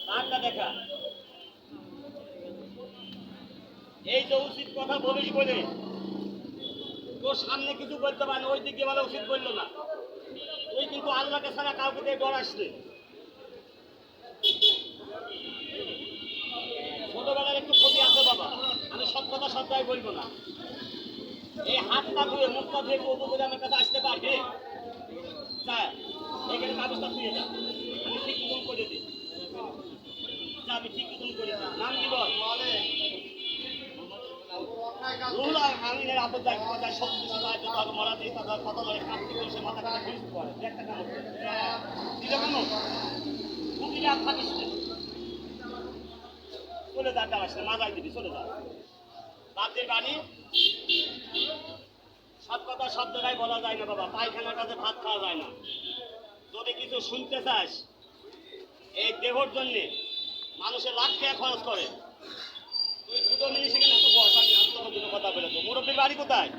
নাকটা দেখা এই যে উচিত কথা বলিস বলে তোর সামনে কিছু বলতে পারে না, ওই দিকে বলা উচিত বললো না। তুই কিন্তু আল্লাহকে ছাড়া কাউকে দিয়ে ডর আসলে ছোটবেলার একটু ক্ষতি আছে বাবা। আমি সব কথা সব জায়গায় বলবো না। এই হাতটা ধুয়ে মুখটা ধুয়ে কবু করে আমার কাছে আসতে পারবে? এখানে কাগজটা ধুয়ে যা, আমি ঠিক মতন করে দিই। আমি ঠিক মতন করে দিই। নাম কি বল? রুহুল আমিনের আপদ কথা সব কিছু সাহায্য তাকে মরা দিয়ে তাদের কথা লড়ে কাঁপতে বসে মাথা কাটা ঘুষ করে একটা কাম দিল কেন তুমি রাত থাকিস চলে যা, যাওয়াস না, মাজায় দিবি, চলে যা। বাপদের বাড়ি সব কথা সব জায়গায় বলা যায় না বাবা। পায়খানার কাছে ভাত খাওয়া যায় না। যদি কিছু শুনতে চাস, এই দেহর জন্যে মানুষের লাখ টাকা খরচ করে। তুই দুটো মিনিট সেখানে একটু বস, আমি তোকে দুটো কথা বলে তো। মুরব্বীর বাড়ি কোথায়?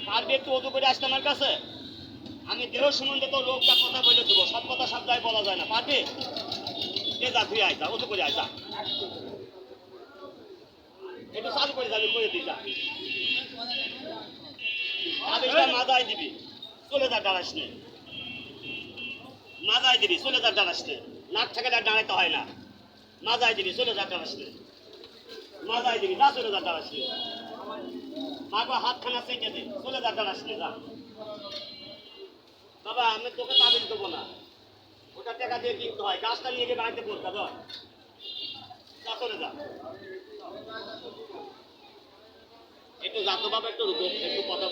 পারবি একটু অজু করে আসতে আমার কাছে? আমি দেহ সম্বন্ধে তো লোকটা কথা বলে দেবো, সব কথা সব জায়গায় বলা যায় না। পারবি? এ যা, তুই আয়, যা, অজু করে আয়, যা। একটু চালু করে যাবি, করে দিই, যা। আদেশটা মাজায় দিবি, চলে যা, দাঁড়াস নে। মাজায় দিবি, চলে যা, দাঁড়াস নে। নাক থেকে দাঁড়াইতে হয় না। মাজায় দিবি, চলে যা, দাঁড়াস নে। মাজায় দিবি, যা, চলে যা, দাঁড়াস নে। মাগো হাতখানা চেকে দে, চলে যা, দাঁড়াস নে, যা। বাবা আমি তোকে তাবিজ দেবো না, ওটা টাকা দিয়ে কিনতে হয়। গাছটা নিয়ে গিয়ে বাড়িতে পড়তে হবে, যা, চলে যা। একটু যাতো বাবা, একটু কথা